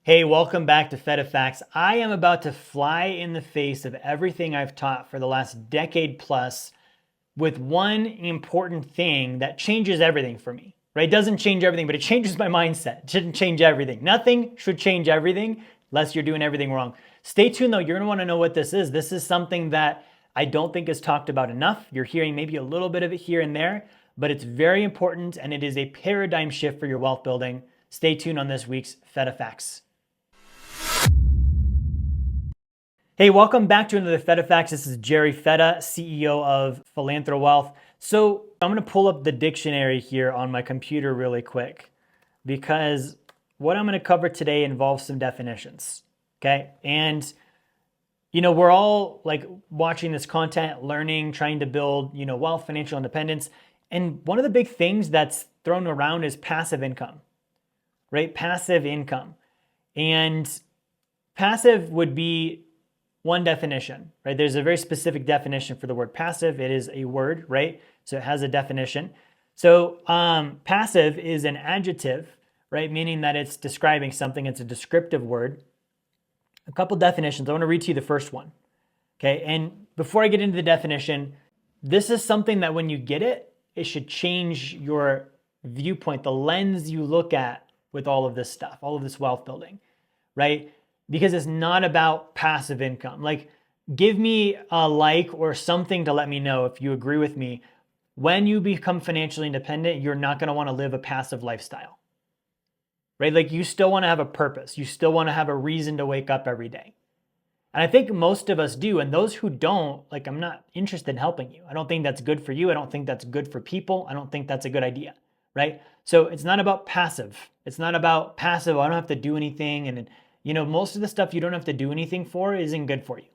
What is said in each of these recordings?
Hey, welcome back to Fetta Facts. I am about to fly in the face of everything I've taught for the last decade plus with one important thing that changes everything for me, right? It doesn't change everything, but it changes my mindset. It shouldn't change everything. Nothing should change everything unless you're doing everything wrong. Stay tuned though, you're gonna wanna know what this is. This is something that I don't think is talked about enough. You're hearing maybe a little bit of it here and there, but it's very important and it is a paradigm shift for your wealth building. Stay tuned on this week's Fetta Facts. Hey, welcome back to another Fetta Facts. This is Jerry Fetta, CEO of Philanthro Wealth. So I'm going to pull up the dictionary here on my computer really quick because what I'm going to cover today involves some definitions. Okay. And, we're all like watching this content, learning, trying to build, wealth, financial independence. And one of the big things that's thrown around is passive income, right? Passive income. And passive would be one definition, right? There's a very specific definition for the word passive. It is a word, right? So it has a definition. So passive is an adjective, right? Meaning that it's describing something. It's a descriptive word. A couple definitions. I want to read to you the first one. Okay. And before I get into the definition, this is something that when you get it, it should change your viewpoint, the lens you look at with all of this stuff, all of this wealth building, right? Because it's not about passive income. Like, give me a like or something to let me know if you agree with me. When you become financially independent, you're not going to want to live a passive lifestyle, right? Like, you still want to have a purpose. You still want to have a reason to wake up every day. And I think most of us do. And those who don't, like, I'm not interested in helping you. I don't think that's good for you. I don't think that's good for people. I don't think that's a good idea, right? So it's not about passive. It's not about passive. I don't have to do anything. And most of the stuff you don't have to do anything for isn't good for you,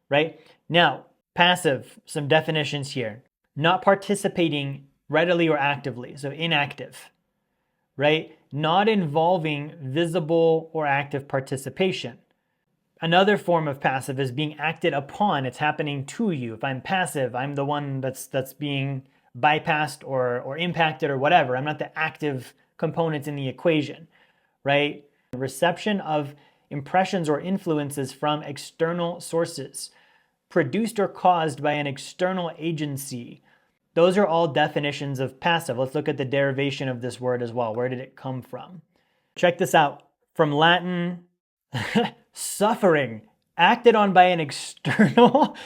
right? Now, passive, some definitions here. Not participating readily or actively, so inactive, right? Not involving visible or active participation. Another form of passive is being acted upon. It's happening to you. If I'm passive, I'm the one that's being bypassed or impacted or whatever. I'm not the active component in the equation, right? Reception of impressions or influences from external sources, produced or caused by an external agency. Those are all definitions of passive. Let's look at the derivation of this word as well. Where did it come from? Check this out. From Latin, suffering, acted on by an external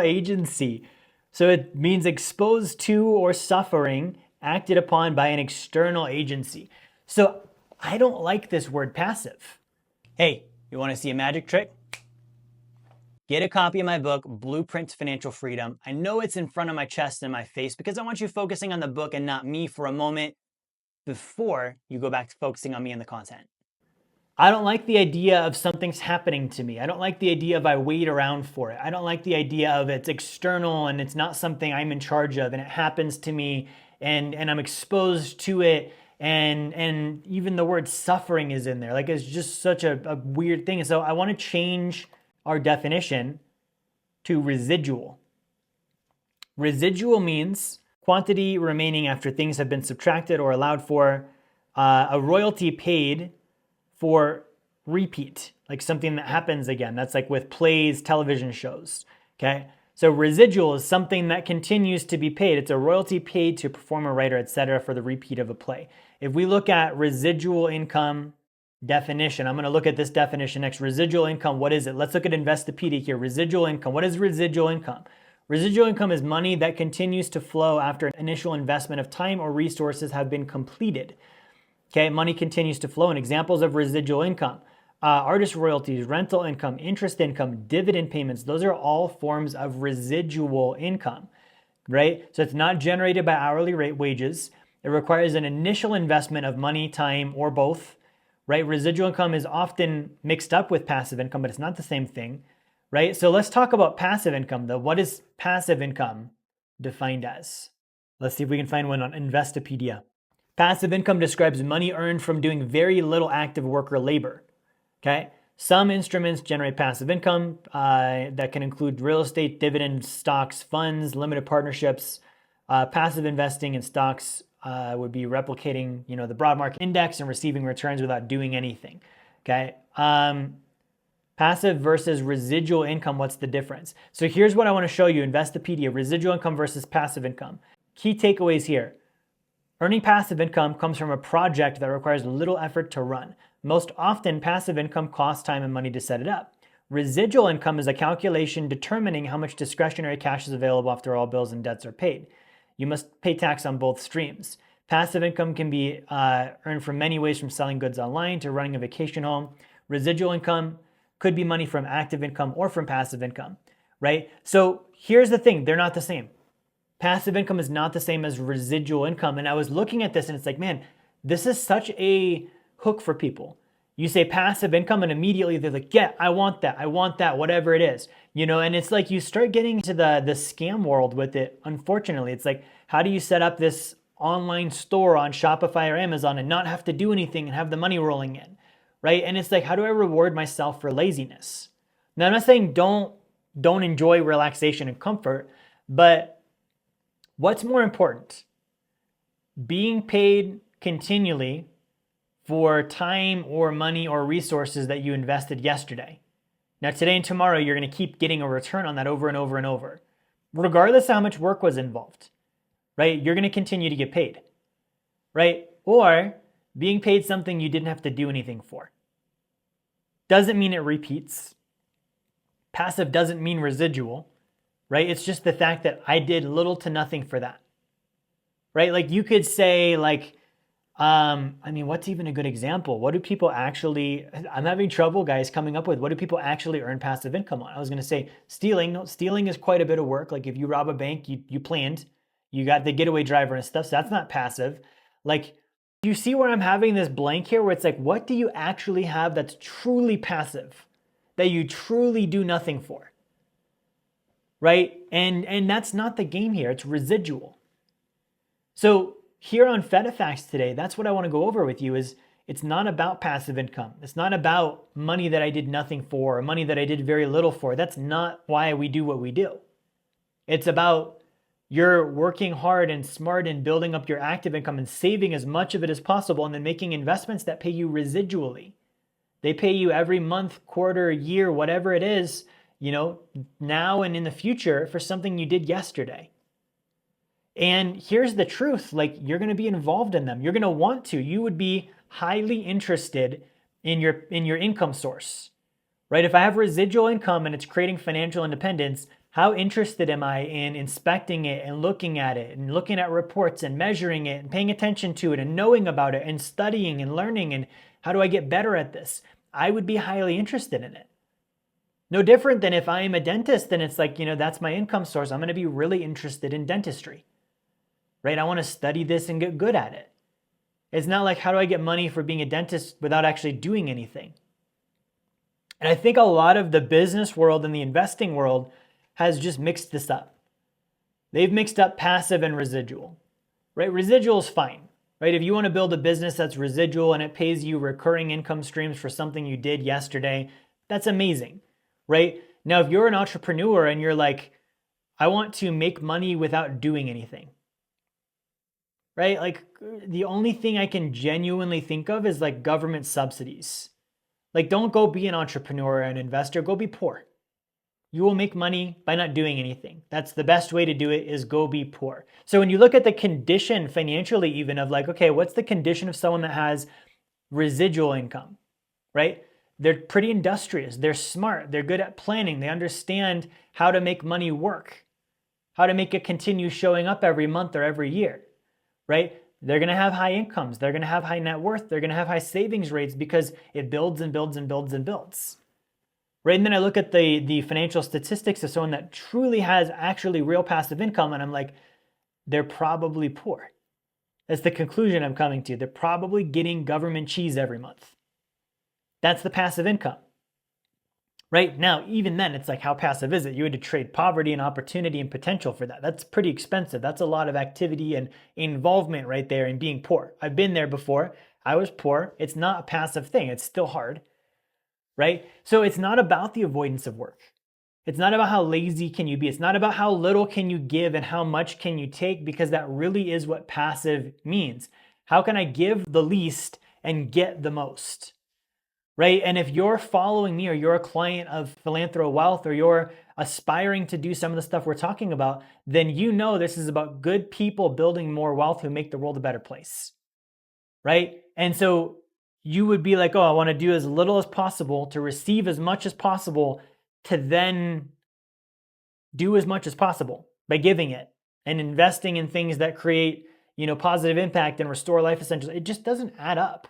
agency. So it means exposed to or suffering, acted upon by an external agency. So I don't like this word passive. Hey, you want to see a magic trick? Get a copy of my book, Blueprint to Financial Freedom. I know it's in front of my chest and my face because I want you focusing on the book and not me for a moment before you go back to focusing on me and the content. I don't like the idea of something's happening to me. I don't like the idea of I wait around for it. I don't like the idea of it's external and it's not something I'm in charge of and it happens to me and I'm exposed to it. And even the word suffering is in there. Like, it's just such a weird thing. So I want to change our definition to residual. Residual means quantity remaining after things have been subtracted or allowed for, a royalty paid for repeat, like something that happens again. That's like with plays, television shows, okay? So residual is something that continues to be paid. It's a royalty paid to a performer, writer, etc. for the repeat of a play. If we look at residual income definition, I'm going to look at this definition next. Residual income, what is it? Let's look at Investopedia here. Residual income. What is residual income? Residual income is money that continues to flow after an initial investment of time or resources have been completed. Okay, money continues to flow. And examples of residual income. Artist royalties, rental income, interest income, dividend payments, those are all forms of residual income, right? So it's not generated by hourly rate wages. It requires an initial investment of money, time, or both, right? Residual income is often mixed up with passive income, but it's not the same thing, right? So let's talk about passive income though. What is passive income defined as? Let's see if we can find one on Investopedia. Passive income describes money earned from doing very little active work or labor. Okay, some instruments generate passive income that can include real estate, dividends, stocks, funds, limited partnerships. Passive investing in stocks would be replicating, the broad market index and receiving returns without doing anything. Okay. Passive versus residual income, what's the difference? So here's what I want to show you, Investopedia, residual income versus passive income. Key takeaways here. Earning passive income comes from a project that requires little effort to run. Most often, passive income costs time and money to set it up. Residual income is a calculation determining how much discretionary cash is available after all bills and debts are paid. You must pay tax on both streams. Passive income can be earned from many ways, from selling goods online to running a vacation home. Residual income could be money from active income or from passive income, right? So here's the thing, they're not the same. Passive income is not the same as residual income. And I was looking at this and it's like, man, this is such a hook for people. You say passive income and immediately they're like, yeah, I want that, whatever it is. And it's like you start getting into the scam world with it. Unfortunately, it's like, how do you set up this online store on Shopify or Amazon and not have to do anything and have the money rolling in, right? And it's like, how do I reward myself for laziness? Now, I'm not saying don't enjoy relaxation and comfort, but what's more important? Being paid continually for time or money or resources that you invested yesterday. Now, today and tomorrow, you're going to keep getting a return on that over and over and over, regardless of how much work was involved, right? You're going to continue to get paid, right? Or being paid something you didn't have to do anything for. Doesn't mean it repeats. Passive doesn't mean residual, right? It's just the fact that I did little to nothing for that, right? Like you could say like, what's even a good example? What do people actually, I'm having trouble, guys, coming up with, what do people actually earn passive income on? I was going to say stealing. No, stealing is quite a bit of work. Like if you rob a bank, you planned, you got the getaway driver and stuff. So that's not passive. Like, you see where I'm having this blank here where it's like, what do you actually have that's truly passive, that you truly do nothing for, right? And that's not the game here. It's residual. So here on Fetta Facts today, that's what I want to go over with you is it's not about passive income. It's not about money that I did nothing for or money that I did very little for. That's not why we do what we do. It's about you're working hard and smart and building up your active income and saving as much of it as possible and then making investments that pay you residually. They pay you every month, quarter, year, whatever it is, now and in the future for something you did yesterday. And here's the truth, like you're going to be involved in them. You're going to want to. You would be highly interested in your income source, right? If I have residual income and it's creating financial independence, how interested am I in inspecting it and looking at it and looking at reports and measuring it and paying attention to it and knowing about it and studying and learning and how do I get better at this? I would be highly interested in it. No different than if I am a dentist and it's like, that's my income source. I'm going to be really interested in dentistry, right? I want to study this and get good at it. It's not like, how do I get money for being a dentist without actually doing anything? And I think a lot of the business world and the investing world has just mixed this up. They've mixed up passive and residual, right? Residual is fine, right? If you want to build a business that's residual and it pays you recurring income streams for something you did yesterday, that's amazing, right? Now, if you're an entrepreneur and you're like, I want to make money without doing anything, right? Like the only thing I can genuinely think of is like government subsidies. Like don't go be an entrepreneur or an investor, go be poor. You will make money by not doing anything. That's the best way to do it, is go be poor. So when you look at the condition financially even of like, okay, what's the condition of someone that has residual income, right? They're pretty industrious. They're smart. They're good at planning. They understand how to make money work, how to make it continue showing up every month or every year, right? They're going to have high incomes. They're going to have high net worth. They're going to have high savings rates because it builds and builds and builds and builds. Right, and then I look at the financial statistics of someone that truly has actually real passive income, and I'm like, they're probably poor. That's the conclusion I'm coming to. They're probably getting government cheese every month. That's the passive income. Right now, even then, it's like, how passive is it? You had to trade poverty and opportunity and potential for that. That's pretty expensive. That's a lot of activity and involvement right there in being poor. I've been there before. I was poor. It's not a passive thing. It's still hard. Right? So it's not about the avoidance of work. It's not about how lazy can you be. It's not about how little can you give and how much can you take, because that really is what passive means. How can I give the least and get the most? right? And if you're following me or you're a client of Philanthro Wealth or you're aspiring to do some of the stuff we're talking about, then you know this is about good people building more wealth who make the world a better place, right? And so you would be like, oh, I want to do as little as possible to receive as much as possible to then do as much as possible by giving it and investing in things that create, positive impact and restore life essentials. It just doesn't add up.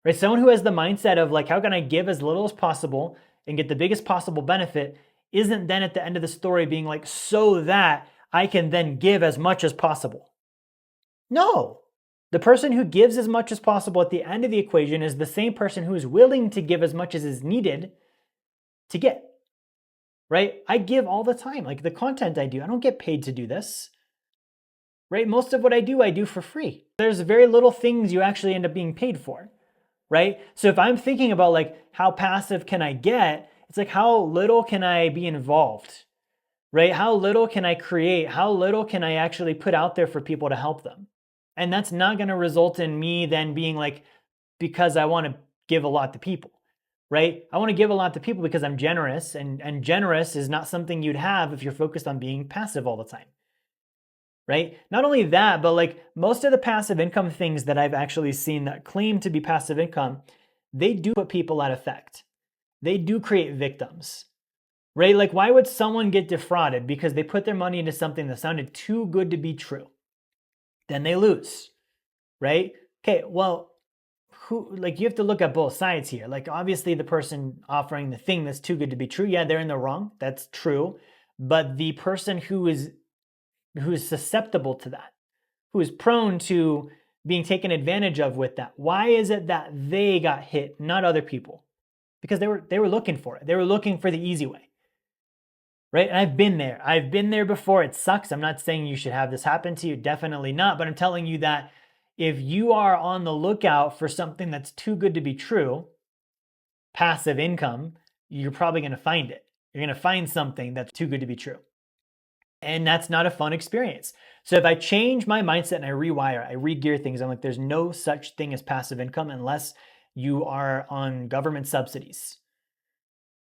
Right? Someone who has the mindset of like, how can I give as little as possible and get the biggest possible benefit isn't then at the end of the story being like, so that I can then give as much as possible. No. The person who gives as much as possible at the end of the equation is the same person who is willing to give as much as is needed to get. Right? I give all the time. Like the content I do, I don't get paid to do this. Right? Most of what I do for free. There's very little things you actually end up being paid for. Right? So if I'm thinking about like how passive can I get, it's like how little can I be involved? Right? How little can I create? How little can I actually put out there for people to help them? And that's not going to result in me then being like, because I want to give a lot to people, right? I want to give a lot to people because I'm generous, and generous is not something you'd have if you're focused on being passive all the time. Right? Not only that, but like most of the passive income things that I've actually seen that claim to be passive income, they do put people at effect. They do create victims, right? Like why would someone get defrauded because they put their money into something that sounded too good to be true? Then they lose, right? Okay, well, you have to look at both sides here. Like obviously the person offering the thing that's too good to be true, yeah, they're in the wrong. That's true. But the person who is susceptible to that, who is prone to being taken advantage of with that, why is it that they got hit, not other people? Because they were looking for it. They were looking for the easy way. Right? And I've been there. I've been there before. It sucks. I'm not saying you should have this happen to you. Definitely not. But I'm telling you that if you are on the lookout for something that's too good to be true, passive income, you're probably going to find it. You're going to find something that's too good to be true. And that's not a fun experience. So if I change my mindset and I rewire, I re-gear things, I'm like, there's no such thing as passive income unless you are on government subsidies.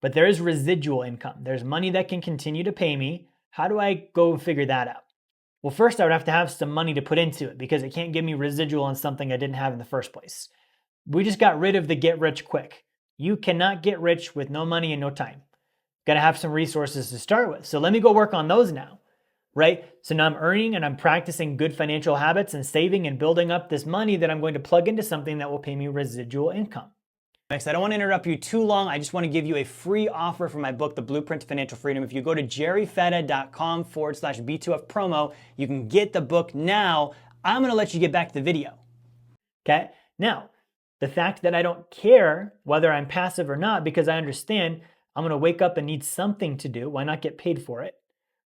But there is residual income. There's money that can continue to pay me. How do I go figure that out? Well, first I would have to have some money to put into it because it can't give me residual on something I didn't have in the first place. We just got rid of the get rich quick. You cannot get rich with no money and no time. Got to have some resources to start with. So let me go work on those now, right? So now I'm earning and I'm practicing good financial habits and saving and building up this money that I'm going to plug into something that will pay me residual income. Next, I don't want to interrupt you too long. I just want to give you a free offer for my book, The Blueprint to Financial Freedom. If you go to jerryfetta.com/B2F promo, you can get the book now. I'm going to let you get back to the video. Okay? Now, the fact that I don't care whether I'm passive or not because I understand I'm going to wake up and need something to do. Why not get paid for it?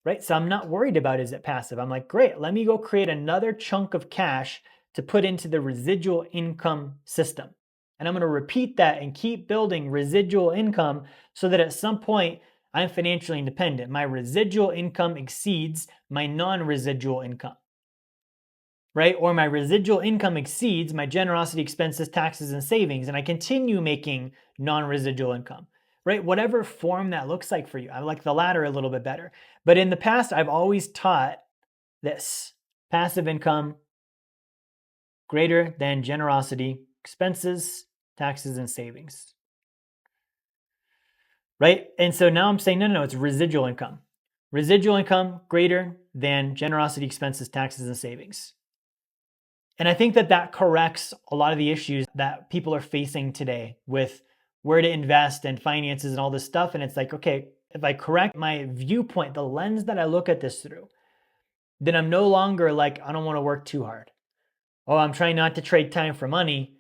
Right? So I'm not worried about is it passive. I'm like, great, let me go create another chunk of cash to put into the residual income system. And I'm going to repeat that and keep building residual income so that at some point I'm financially independent. My residual income exceeds my non-residual income, right? Or my residual income exceeds my generosity, expenses, taxes, and savings. And I continue making non-residual income, right? Whatever form that looks like for you. I like the latter a little bit better. But in the past, I've always taught this: passive income greater than generosity, expenses, taxes, and savings, right? And so now I'm saying, no, it's residual income. Residual income greater than generosity, expenses, taxes, and savings. And I think that corrects a lot of the issues that people are facing today with where to invest and finances and all this stuff. And it's like, okay, if I correct my viewpoint, the lens that I look at this through, then I'm no longer like, I don't want to work too hard. Oh, I'm trying not to trade time for money,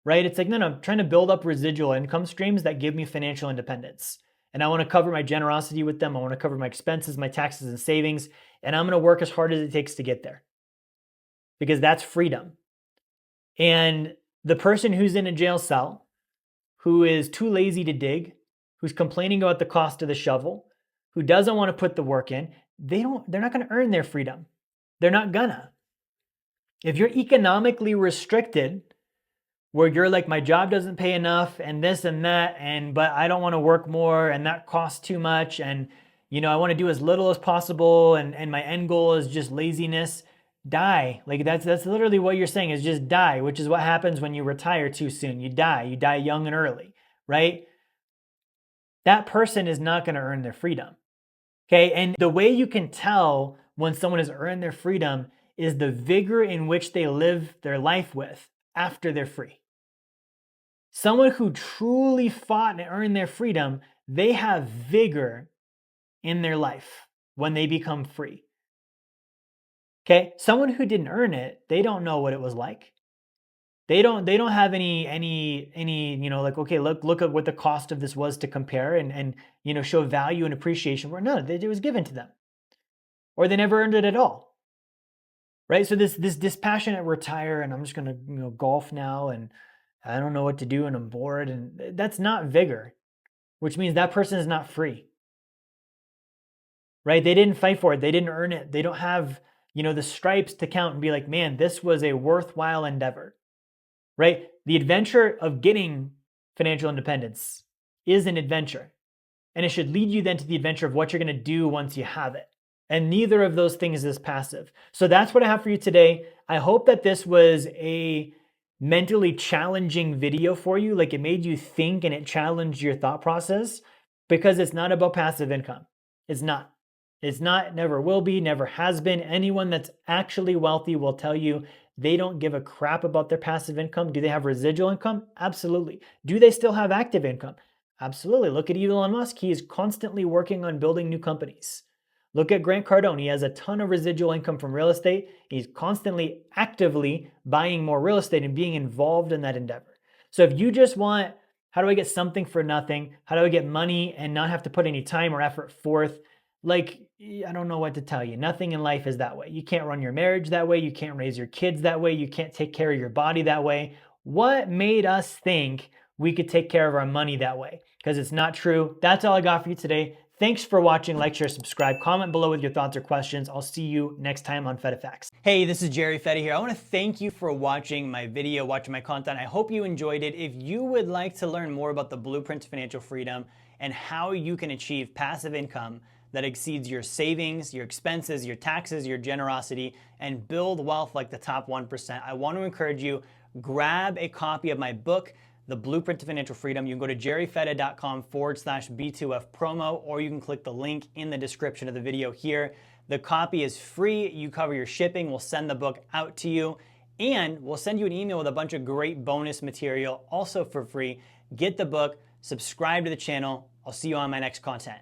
right? It's like, no, I'm trying to build up residual income streams that give me financial independence. And I want to cover my generosity with them. I want to cover my expenses, my taxes, and savings. And I'm going to work as hard as it takes to get there because that's freedom. And the person who's in a jail cell, who is too lazy to dig, who's complaining about the cost of the shovel, who doesn't want to put the work in, they're not going to earn their freedom. They're not gonna. If you're economically restricted, where you're like, my job doesn't pay enough and this and that, but I don't want to work more and that costs too much, and I want to do as little as possible, and my end goal is just laziness. Die. Like that's literally what you're saying, is just die, which is what happens when you retire too soon. You die young and early, right? That person is not going to earn their freedom. Okay, and the way you can tell when someone has earned their freedom is the vigor in which they live their life with after they're free. Someone who truly fought and earned their freedom, they have vigor in their life when they become free. Okay, someone who didn't earn it, they don't know what it was like. They don't have any like, okay, look at what the cost of this was to compare and show value and appreciation. Where no, it was given to them, or they never earned it at all. Right? So this dispassionate retire, and I'm just gonna golf now, and I don't know what to do and I'm bored, and that's not vigor, which means that person is not free. Right? They didn't fight for it, they didn't earn it, they don't have the stripes to count and be like, man, this was a worthwhile endeavor. Right? The adventure of getting financial independence is an adventure, and it should lead you then to the adventure of what you're going to do once you have it. And neither of those things is passive. So that's what I have for you today. I hope that this was a mentally challenging video for you. Like, it made you think and it challenged your thought process, because it's not about passive income. It's not. It's not, never will be, never has been. Anyone that's actually wealthy will tell you they don't give a crap about their passive income. Do they have residual income? Absolutely. Do they still have active income? Absolutely. Look at Elon Musk. He is constantly working on building new companies. Look at Grant Cardone. He has a ton of residual income from real estate. He's constantly, actively buying more real estate and being involved in that endeavor. So if you just want, how do I get something for nothing? How do I get money and not have to put any time or effort forth? Like, I don't know what to tell you. Nothing in life is that way. You can't run your marriage that way. You can't raise your kids that way. You can't take care of your body that way. What made us think we could take care of our money that way? Because it's not true. That's all I got for you today. Thanks for watching. Like, share, subscribe, comment below with your thoughts or questions. I'll see you next time on Fetta Facts. Hey, this is Jerry Fetta here. I want to thank you for watching my video, watching my content. I hope you enjoyed it. If you would like to learn more about the blueprint to financial freedom and how you can achieve passive income that exceeds your savings, your expenses, your taxes, your generosity, and build wealth like the top 1%, I want to encourage you, grab a copy of my book, The Blueprint to Financial Freedom. You can go to jerryfetta.com/B2F promo, or you can click the link in the description of the video here. The copy is free. You cover your shipping. We'll send the book out to you, and we'll send you an email with a bunch of great bonus material also for free. Get the book, subscribe to the channel. I'll see you on my next content.